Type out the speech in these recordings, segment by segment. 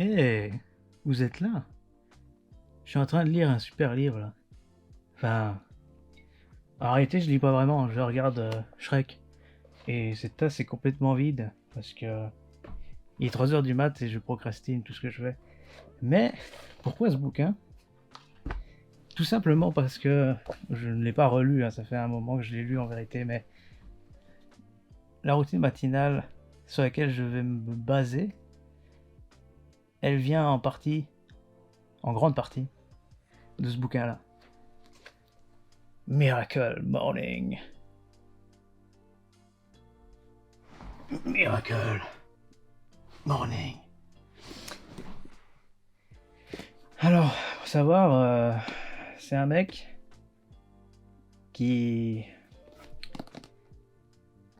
Eh, vous êtes là? Je suis en train de lire un super livre là. Enfin, en réalité, je lis pas vraiment, je regarde Shrek. Et cette tasse est complètement vide parce que il est 3 heures du mat et je procrastine tout ce que je fais. Mais pourquoi ce bouquin? Tout simplement parce que je ne l'ai pas relu, hein, ça fait un moment que je l'ai lu en vérité, mais la routine matinale sur laquelle je vais me baser, elle vient en partie, en grande partie, de ce bouquin-là. Miracle Morning. Miracle Morning. Alors, faut savoir, c'est un mec qui...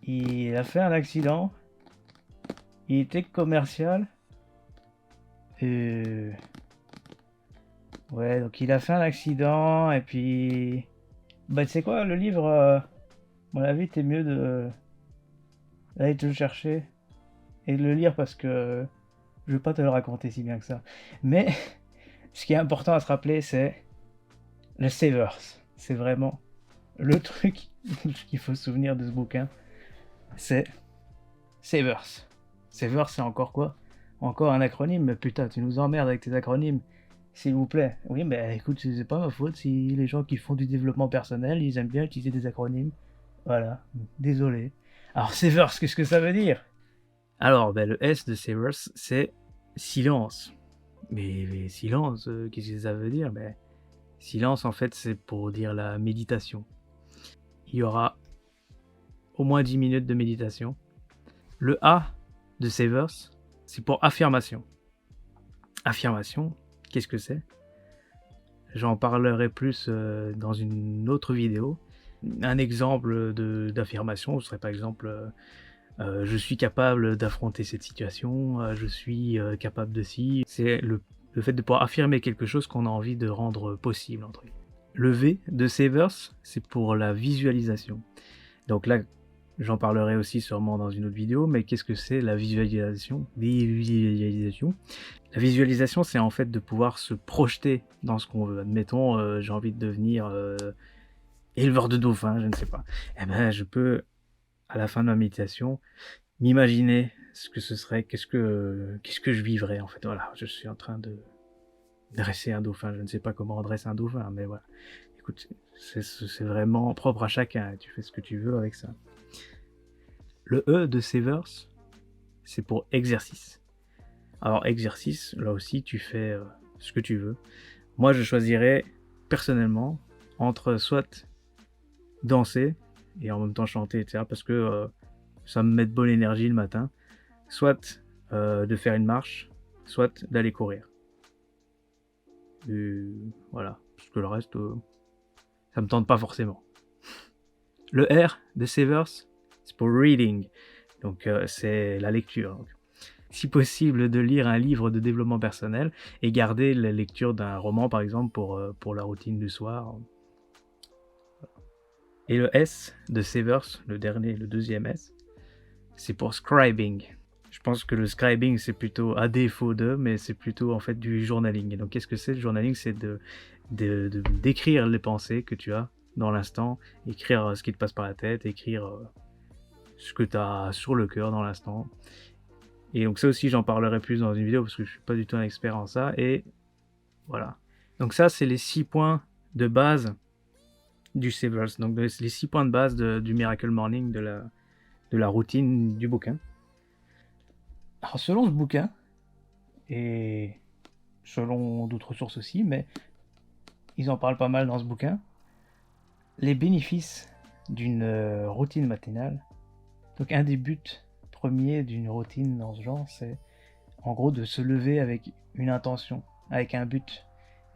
Il a fait un accident. Il était commercial. Et... Ouais, donc il a fait un accident et puis... Bah tu sais quoi, le livre, à mon avis, t'es mieux d'aller te le chercher et de le lire parce que je vais pas te le raconter si bien que ça. Mais ce qui est important à se rappeler, c'est le Savers. C'est vraiment le truc qu'il faut se souvenir de ce bouquin. C'est Savers. Savers, c'est encore quoi? Encore un acronyme? Mais putain, tu nous emmerdes avec tes acronymes. S'il vous plaît. Oui, mais écoute, c'est pas ma faute si les gens qui font du développement personnel, ils aiment bien utiliser des acronymes. Voilà. Désolé. Alors, Savers, qu'est-ce que ça veut dire? Alors, ben, le S de Savers, c'est silence. Mais silence, qu'est-ce que ça veut dire? Ben, silence, en fait, c'est pour dire la méditation. Il y aura au moins 10 minutes de méditation. Le A de Savers, c'est pour affirmation. Affirmation, qu'est-ce que c'est? J'en parlerai plus dans une autre vidéo. Un exemple d'affirmation serait par exemple je suis capable d'affronter cette situation, je suis capable de ci. C'est le fait de pouvoir affirmer quelque chose qu'on a envie de rendre possible. Entre guillemets. Le V de Savers, c'est pour la visualisation. Donc là, j'en parlerai aussi sûrement dans une autre vidéo, mais qu'est-ce que c'est la visualisation? La visualisation, c'est en fait de pouvoir se projeter dans ce qu'on veut. Admettons, j'ai envie de devenir éleveur de dauphins, je ne sais pas. Eh ben, je peux, à la fin de ma méditation, m'imaginer ce que ce serait, qu'est-ce que je vivrais en fait. Voilà, je suis en train de dresser un dauphin. Je ne sais pas comment on dresse un dauphin, mais voilà. Écoute, c'est vraiment propre à chacun. Tu fais ce que tu veux avec ça. Le E de Savers, c'est pour exercice. Alors exercice, là aussi tu fais ce que tu veux. Moi je choisirais personnellement entre soit danser et en même temps chanter, etc. parce que ça me met de bonne énergie le matin, soit de faire une marche, soit d'aller courir. Et voilà, parce que le reste, ça me tente pas forcément. Le R de Savers, c'est pour reading, donc c'est la lecture. Donc. Si possible, de lire un livre de développement personnel et garder la lecture d'un roman, par exemple, pour la routine du soir. Et le S de Savers, le dernier, le deuxième S, c'est pour scribing. Je pense que le scribing, c'est plutôt à défaut de, mais c'est plutôt en fait du journaling. Et donc, qu'est-ce que c'est le journaling? C'est d'écrire les pensées que tu as dans l'instant, écrire ce qui te passe par la tête, écrire ce que tu as sur le cœur dans l'instant. Et donc ça aussi, j'en parlerai plus dans une vidéo parce que je suis pas du tout un expert en ça. Et voilà. Donc ça, c'est les 6 points de base du Savers. Donc les 6 points de base du Miracle Morning, de la routine du bouquin. Alors selon ce bouquin, et selon d'autres sources aussi, mais ils en parlent pas mal dans ce bouquin, les bénéfices d'une routine matinale. Donc un des buts premiers d'une routine dans ce genre, c'est en gros de se lever avec une intention, avec un but,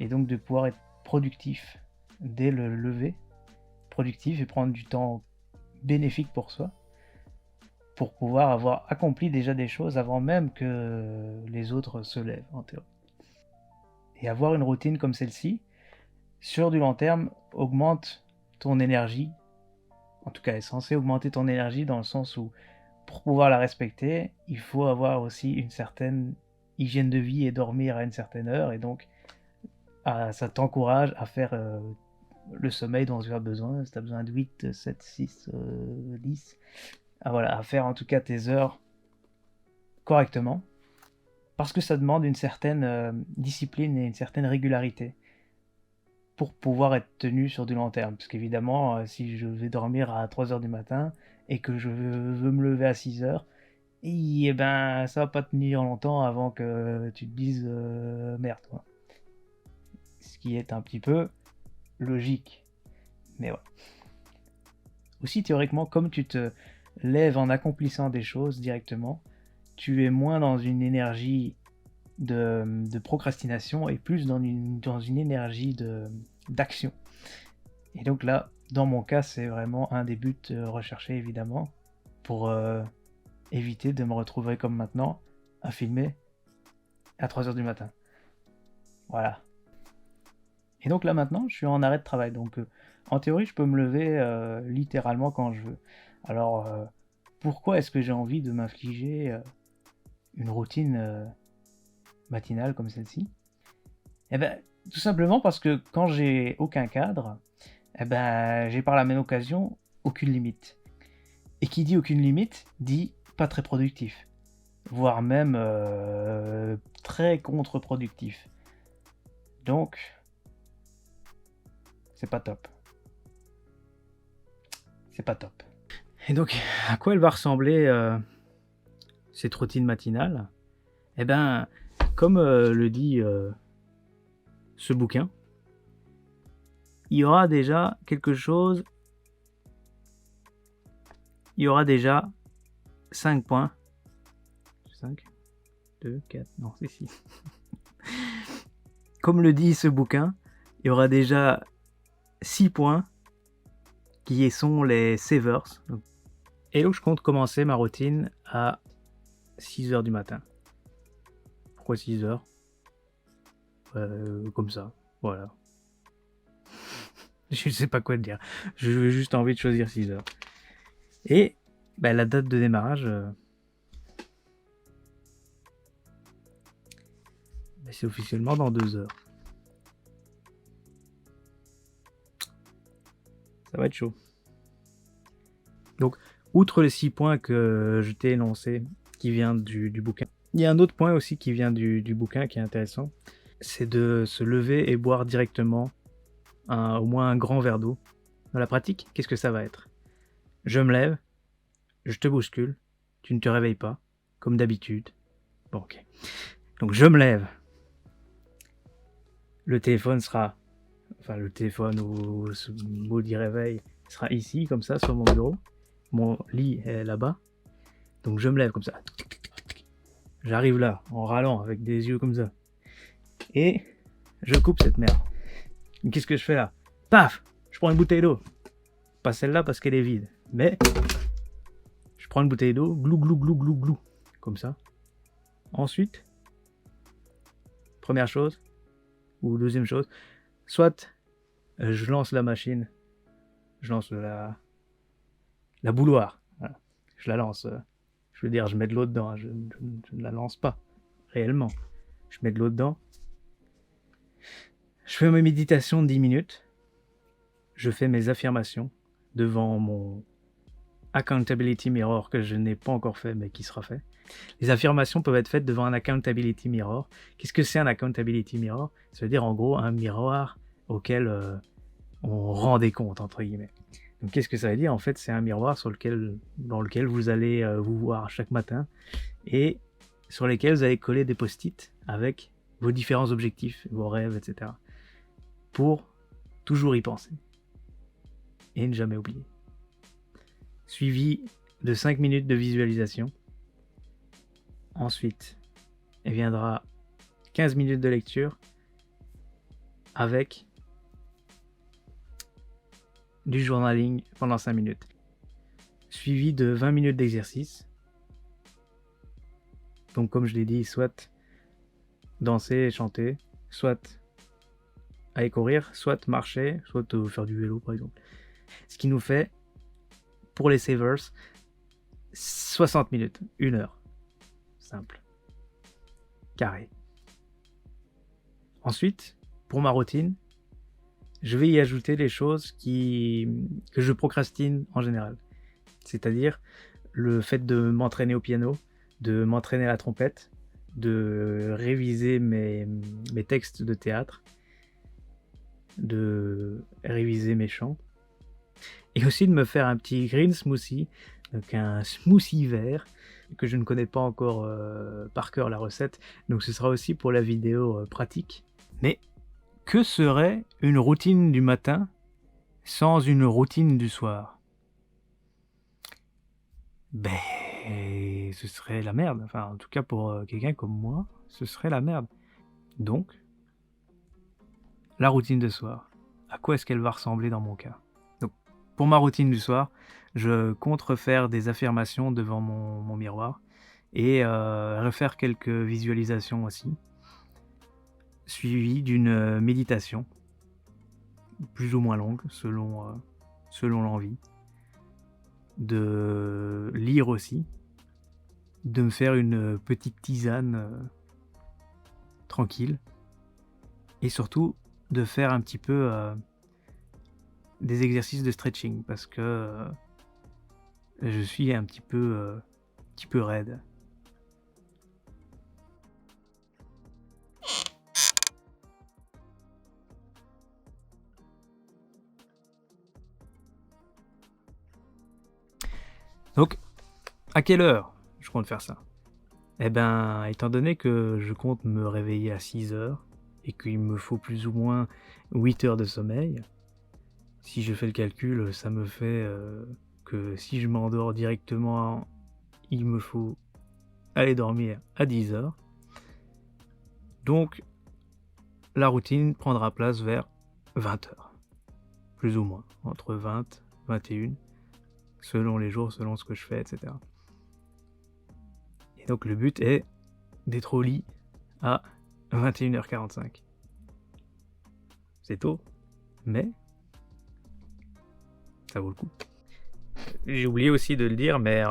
et donc de pouvoir être productif dès le lever, productif et prendre du temps bénéfique pour soi, pour pouvoir avoir accompli déjà des choses avant même que les autres se lèvent en théorie. Et avoir une routine comme celle-ci, sur du long terme, augmente ton énergie, en tout cas est censé augmenter ton énergie dans le sens où pour pouvoir la respecter, il faut avoir aussi une certaine hygiène de vie et dormir à une certaine heure, et donc ça t'encourage à faire le sommeil dont tu as besoin. Si tu as besoin de 8, 7, 6, 10, voilà, à faire en tout cas tes heures correctement, parce que ça demande une certaine discipline et une certaine régularité pour pouvoir être tenu sur du long terme. Parce qu'évidemment, si je vais dormir à 3h du matin et que je veux me lever à 6h, et ben ça va pas tenir longtemps avant que tu te dises merde, quoi. Ce qui est un petit peu logique. Mais ouais. Aussi théoriquement, comme tu te lèves en accomplissant des choses directement, tu es moins dans une énergie de procrastination et plus dans une énergie d'action. Et donc là, dans mon cas, c'est vraiment un des buts recherchés évidemment, pour éviter de me retrouver comme maintenant à filmer à 3h du matin. Voilà. Et donc là maintenant, je suis en arrêt de travail, donc en théorie, je peux me lever littéralement quand je veux. Alors, pourquoi est-ce que j'ai envie de m'infliger une routine matinale comme celle-ci? Eh ben, tout simplement parce que quand j'ai aucun cadre, eh ben, j'ai par la même occasion aucune limite. Et qui dit aucune limite, dit pas très productif. Voire même très contre-productif. Donc, c'est pas top. C'est pas top. Et donc, à quoi elle va ressembler cette routine matinale? Eh ben, comme le dit ce bouquin, il y aura déjà quelque chose. Il y aura déjà 5 points. 5, 2, 4, non, c'est 6. Comme le dit ce bouquin, il y aura déjà 6 points qui sont les savers. Et donc je compte commencer ma routine à 6h du matin. Pourquoi 6h? Comme ça, voilà. Je sais pas quoi te dire. J'ai juste envie de choisir 6h. Et bah, la date de démarrage, c'est officiellement dans 2 heures. Ça va être chaud. Donc, outre les 6 points que je t'ai énoncés, qui vient du bouquin, il y a un autre point aussi qui vient du bouquin qui est intéressant. C'est de se lever et boire directement au moins un grand verre d'eau. Dans la pratique, qu'est-ce que ça va être? Je me lève, je te bouscule, tu ne te réveilles pas, comme d'habitude. Bon, ok. Donc je me lève. Le téléphone sera... Enfin, le téléphone ou ce mot dit réveil sera ici, comme ça, sur mon bureau. Mon lit est là-bas. Donc je me lève comme ça. J'arrive là, en râlant, avec des yeux comme ça. Et je coupe cette merde. Qu'est-ce que je fais là? Paf! Je prends une bouteille d'eau. Pas celle-là parce qu'elle est vide. Mais je prends une bouteille d'eau, glou glou glou glou glou. Comme ça. Ensuite, première chose, ou deuxième chose, soit je lance la machine, je lance la bouilloire. Voilà. Je la lance. Je veux dire, je mets de l'eau dedans. Hein. Je ne la lance pas réellement. Je mets de l'eau dedans. Je fais mes méditations de 10 minutes. Je fais mes affirmations devant mon accountability mirror que je n'ai pas encore fait mais qui sera fait. Les affirmations peuvent être faites devant un accountability mirror. Qu'est-ce que c'est un accountability mirror? Ça veut dire en gros un miroir auquel on rend des comptes entre guillemets. Donc qu'est-ce que ça veut dire? En fait, c'est un miroir dans lequel vous allez vous voir chaque matin et sur lesquels vous allez coller des post-it avec vos différents objectifs, vos rêves, etc. pour toujours y penser et ne jamais oublier. Suivi de 5 minutes de visualisation. Ensuite, il viendra 15 minutes de lecture avec du journaling pendant 5 minutes. Suivi de 20 minutes d'exercice. Donc comme je l'ai dit, soit danser et chanter, soit aller courir, soit marcher, soit faire du vélo par exemple. Ce qui nous fait, pour les savers, 60 minutes, 1 heure. Simple. carré. Ensuite, pour ma routine, je vais y ajouter les choses que je procrastine en général. C'est-à-dire le fait de m'entraîner au piano, de m'entraîner à la trompette, de réviser mes textes de théâtre, de réviser mes chants, et aussi de me faire un petit green smoothie, donc un smoothie vert, que je ne connais pas encore par cœur la recette, donc ce sera aussi pour la vidéo pratique. Mais que serait une routine du matin sans une routine du soir? Ben, ce serait la merde. Enfin, en tout cas pour quelqu'un comme moi, ce serait la merde. Donc, la routine de soir, à quoi est-ce qu'elle va ressembler dans mon cas? Donc, pour ma routine du soir, je compte refaire des affirmations devant mon miroir et refaire quelques visualisations aussi, suivies d'une méditation, plus ou moins longue selon l'envie, de lire aussi, de me faire une petite tisane tranquille, et surtout de faire un petit peu des exercices de stretching, parce que je suis un petit peu raide. Donc, à quelle heure je compte faire ça? Eh ben, étant donné que je compte me réveiller à 6 heures et qu'il me faut plus ou moins 8 heures de sommeil, si je fais le calcul, ça me fait que si je m'endors directement, il me faut aller dormir à 10 heures. Donc, la routine prendra place vers 20 heures, plus ou moins, entre 20 et 21, selon les jours, selon ce que je fais, etc. Et donc le but est d'être au lit à 21h45. C'est tôt, mais ça vaut le coup. J'ai oublié aussi de le dire, mais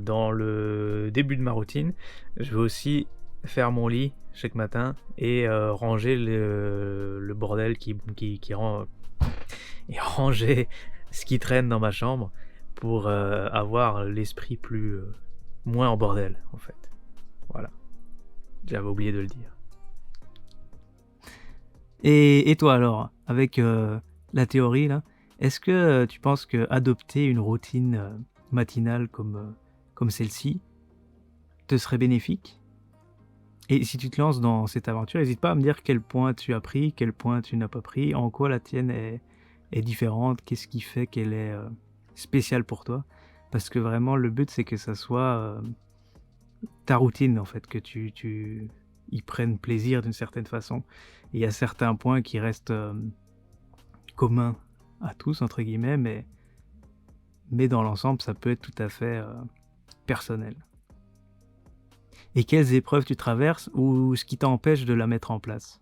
dans le début de ma routine, je vais aussi faire mon lit chaque matin et ranger le bordel qui rend... et ranger ce qui traîne dans ma chambre pour avoir l'esprit moins en bordel, en fait. Voilà. J'avais oublié de le dire. Et toi alors, avec la théorie là, est-ce que tu penses que adopter une routine matinale comme celle-ci te serait bénéfique? Et si tu te lances dans cette aventure, n'hésite pas à me dire quel point tu as pris, quel point tu n'as pas pris, en quoi la tienne est différente, qu'est-ce qui fait qu'elle est spéciale pour toi. Parce que vraiment, le but, c'est que ça soit ta routine, en fait, que tu y prennes plaisir d'une certaine façon. Et il y a certains points qui restent communs à tous, entre guillemets, mais dans l'ensemble, ça peut être tout à fait personnel. Et quelles épreuves tu traverses ou ce qui t'empêche de la mettre en place?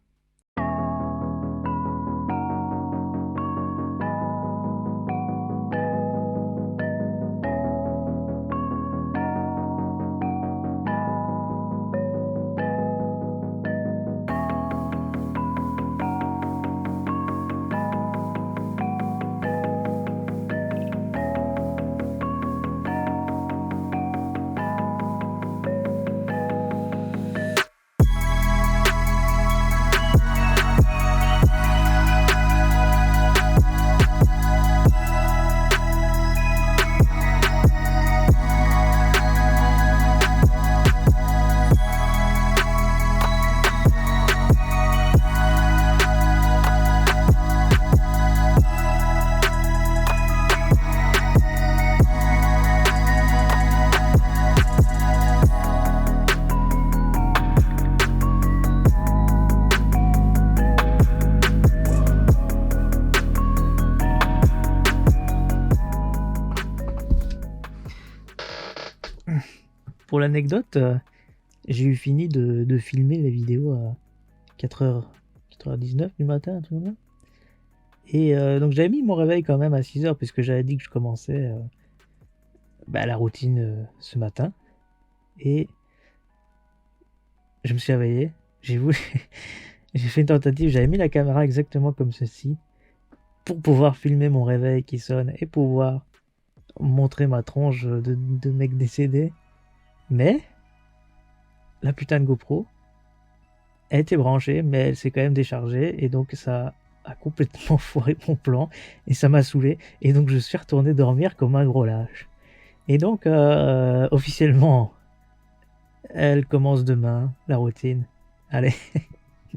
Pour l'anecdote, j'ai eu fini de filmer la vidéo à 4h19 du matin, un truc comme ça. Et donc j'avais mis mon réveil quand même à 6h puisque j'avais dit que je commençais la routine ce matin. Et je me suis réveillé, j'ai voulu, j'ai fait une tentative, j'avais mis la caméra exactement comme ceci pour pouvoir filmer mon réveil qui sonne et pouvoir montrer ma tronche de mec décédé. Mais la putain de GoPro a été branchée, mais elle s'est quand même déchargée et donc ça a complètement foiré mon plan et ça m'a saoulé et donc je suis retourné dormir comme un gros lâche. Et donc officiellement, elle commence demain la routine. Allez,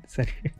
salut.